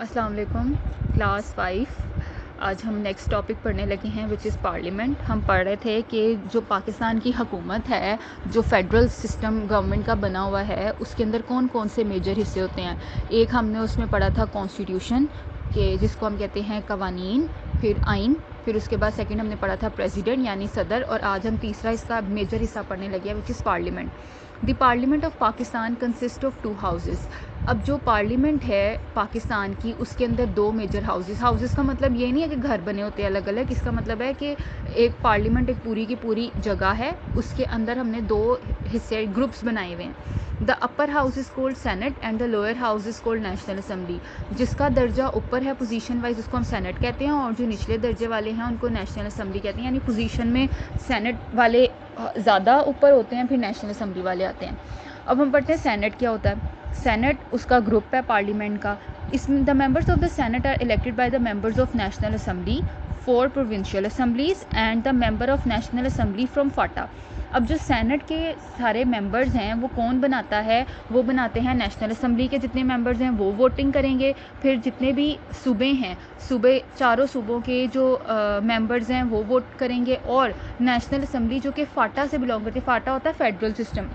अस्सलाम वालेकुम क्लास 5। आज हम नेक्स्ट टॉपिक पढ़ने लगे हैं विच इज़ पार्लियामेंट। हम पढ़ रहे थे कि जो पाकिस्तान की हुकूमत है, जो फेडरल सिस्टम गवर्नमेंट का बना हुआ है, उसके अंदर कौन कौन से मेजर हिस्से होते हैं। एक हमने उसमें पढ़ा था कॉन्स्टिट्यूशन के, जिसको हम कहते हैं कवानीन, फिर आइन, फिर उसके बाद सेकंड हमने पढ़ा था प्रेसिडेंट यानी सदर, और आज हम तीसरा इसका मेजर हिस्सा पढ़ने लगे हैं which is parliament. The parliament of Pakistan consist of 2 houses. अब जो पार्लियामेंट है पाकिस्तान की, उसके अंदर 2 मेजर हाउसेस का मतलब ये नहीं है कि घर बने होते हैं अलग अलग। इसका मतलब है कि एक पार्लियामेंट एक पूरी की पूरी जगह है, उसके अंदर हमने 2 हिस्से ग्रुप्स बनाए हुए हैं। The upper house is cold senate and the lower house is cold national assembly. जिसका दर्जा ऊपर है पोजीशन वाइज उसको हम सेनेट कहते हैं, और जो निचले दर्जे वाले हैं उनको नेशनल असम्बली कहते हैं। यानी पोजीशन में सेनेट वाले ज़्यादा ऊपर होते हैं, फिर नेशनल असम्बली वाले आते हैं। अब हम पढ़ते हैं सेनेट क्या होता है। सेनेट उसका ग्रुप है पार्लियामेंट का। इसमें the members of the senate are elected by the members of national assembly, 4 provincial assemblies and the member of national assembly from FATA. अब जो सेनेट के सारे मेंबर्स हैं वो कौन बनाता है, वो बनाते हैं नेशनल असम्बली के जितने मेंबर्स हैं वो वोटिंग करेंगे। फिर जितने भी सूबे हैं, सूबे चारों सूबों के जो मेंबर्स हैं वो वोट करेंगे, और नेशनल असम्बली जो कि फाटा से बिलोंग करती है, फाटा होता है फेडरल सिस्टम,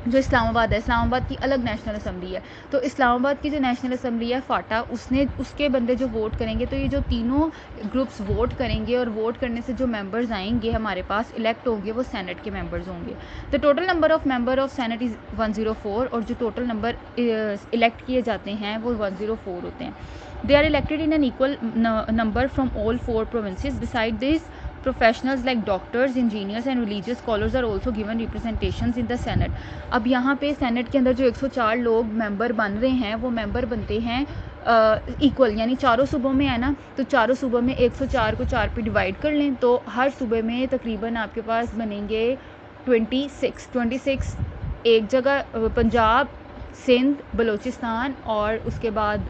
जो इस्लामाबाद है, इस्लामाबाद की अलग नेशनल असम्बली है। तो इस्लामाबाद की जो नेशनल असम्बली है फाटा, उसके बंदे जो वोट करेंगे, तो ये जो तीनों ग्रुप्स वोट करेंगे, और वोट करने से जो मेंबर्स आएंगे हमारे पास इलेक्ट होंगे वो सेनेट के मेंबर्स होंगे। The total number of member of senate is 104, और जो टोटल नंबर इलेक्ट किए जाते हैं वो 104 होते हैं। They are elected in an equal number from all 4 provinces. Beside this professionals like doctors, engineers and religious scholars are also given representations in the Senate. अब यहाँ पे सेनेट के अंदर जो 104 लोग मेंबर बन रहे हैं वो मेंबर बनते हैं इक्वल, यानी चारों सूबों में है ना, तो चारों सूबों में 104 को 4 पे डिवाइड कर लें तो हर सूबे में तकरीबन आपके पास बनेंगे 26 एक जगह पंजाब, सिंध, बलूचिस्तान, और उसके बाद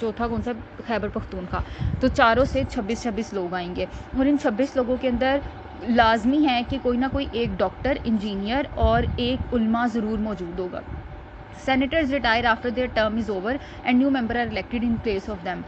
चौथा कौन सा, खैबर पख्तूनख्वा। तो चारों से 26 लोग आएंगे, और इन 26 लोगों के अंदर लाजमी है कि कोई ना कोई एक डॉक्टर, इंजीनियर और एक उल्मा ज़रूर मौजूद होगा। Senators retire after their term is over and new members are elected in place of them.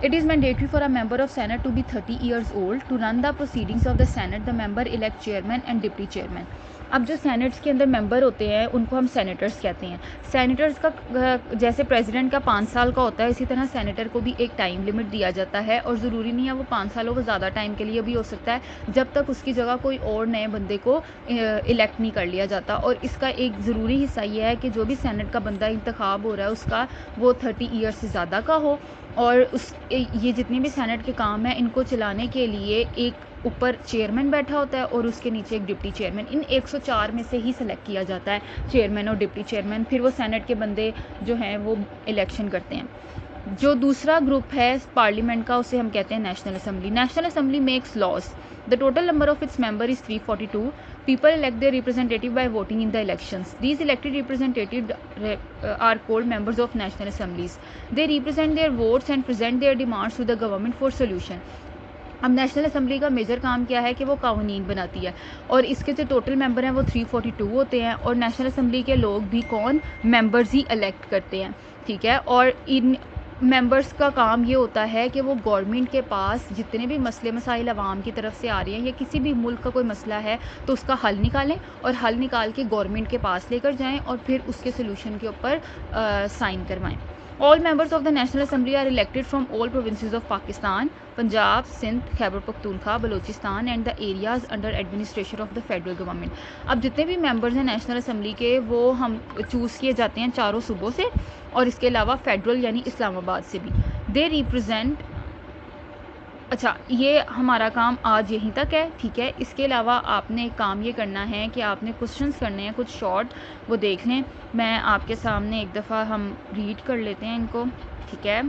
It is mandatory for a member of Senate to be 30 years old. To run the proceedings of the Senate, the member elect chairman and deputy chairman. अब जो सेनेट्स के अंदर member होते हैं उनको हम senators कहते हैं। सेनेटर्स का जैसे प्रेसिडेंट का 5 साल का होता है, इसी तरह सेनेटर को भी एक टाइम लिमिट दिया जाता है, और ज़रूरी नहीं है वो 5 साल हो, वो ज़्यादा टाइम के लिए भी हो सकता है, जब तक उसकी जगह कोई और नए बंदे को इलेक्ट नहीं कर लिया जाता। और इसका एक ज़रूरी हिस्सा ये है कि जो भी सेनेट का बंदा इंतखाब हो रहा है उसका वो 30 ईयर्स से ज़्यादा का हो, और ये जितने भी सेनेट के काम हैं इनको चलाने के लिए एक ऊपर चेयरमैन बैठा होता है और उसके नीचे एक डिप्टी चेयरमैन। इन 104 में से ही सेलेक्ट किया जाता है चेयरमैन और डिप्टी चेयरमैन, फिर वो सेनेट के बंदे जो हैं वो इलेक्शन करते हैं। जो दूसरा ग्रुप है पार्लियामेंट का उसे हम कहते हैं National Assembly. National Assembly makes laws. The total number of its member is 342। People elect their representative by voting in the elections. These elected representatives are called members of national assemblies. They represent their votes and present their demands to the government for solution. अब national assembly का major काम क्या है कि वो कानून बनाती है, और इसके जो टोटल मेंबर हैं वो 342 होते हैं, और नेशनल असम्बली के लोग भी कौन, मेंबर्स ही इलेक्ट करते हैं, ठीक है। और इन मेंबर्स का काम ये होता है कि वो गवर्नमेंट के पास जितने भी मसले मसाइल आवाम की तरफ से आ रही हैं, या किसी भी मुल्क का कोई मसला है तो उसका हल निकालें, और हल निकाल के गवर्नमेंट के पास लेकर जाएं, और फिर उसके सोल्यूशन के ऊपर साइन करवाएं। All members of the National Assembly are elected from all provinces of Pakistan, Punjab, Sindh, Khyber Pakhtunkhwa, Balochistan and the areas under administration of the federal government. अब जितने भी मेंबर्स हैं नेशनल असम्बली के वो हम choose किए जाते हैं चारों सूबों से, और इसके अलावा फेडरल यानी इस्लामाबाद से भी। दे रिप्रेजेंट, अच्छा ये हमारा काम आज यहीं तक है, ठीक है। इसके अलावा आपने काम ये करना है कि आपने क्वेश्चंस करने हैं कुछ शॉर्ट, वो देख लें। मैं आपके सामने एक दफ़ा हम रीड कर लेते हैं इनको, ठीक है।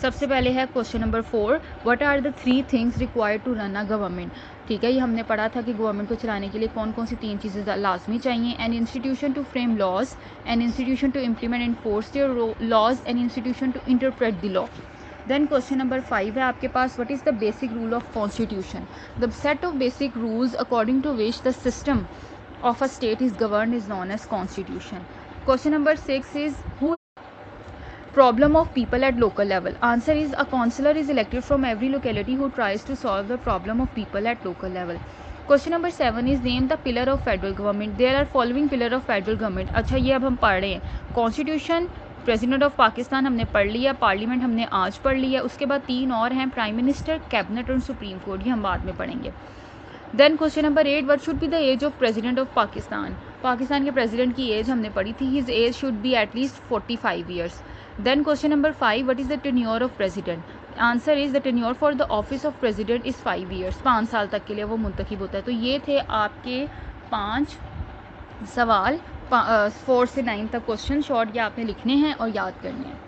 सबसे पहले है question number 4, what are the 3 things required to run a government. ठीक है, ये हमने पढ़ा था कि गवर्नमेंट को चलाने के लिए कौन कौन सी 3 चीज़ें लाजमी चाहिए। An institution to frame laws, an institution to implement and force their laws, an institution to interpret the law. Then question number 5 है आपके पास, what is the basic rule of constitution. The set of basic rules according to which the system of a state is govern is known as constitution. Question number 6 is who problem of people at local level. Answer is a councillor is elected from every locality who tries to solve the problem of people at local level. Question number 7 is name the pillar of federal government. There are following pillar of federal government. अच्छा ये अब हम पढ़ रहे हैं constitution, president of Pakistan हमने पढ़ लिया, पार्लियामेंट हमने आज पढ़ लिया, उसके बाद 3 और हैं प्राइम मिनिस्टर, कैबिनेट और सुप्रीम कोर्ट, ये हम बाद में पढ़ेंगे. Then question number 8 what should be the age of president of Pakistan. Pakistan के प्रेसिडेंट की एज हमने पढ़ी थी, his age should be at least 45 years. Then question number 5 what is the tenure of president. Answer is the tenure for the office of president is 5 years. 5 साल तक के लिए वो मुंतखब होता है. तो ये थे आपके 5 सवाल 4 से 9 तक क्वेश्चन शॉर्ट, ये आपने लिखने हैं और याद करने हैं.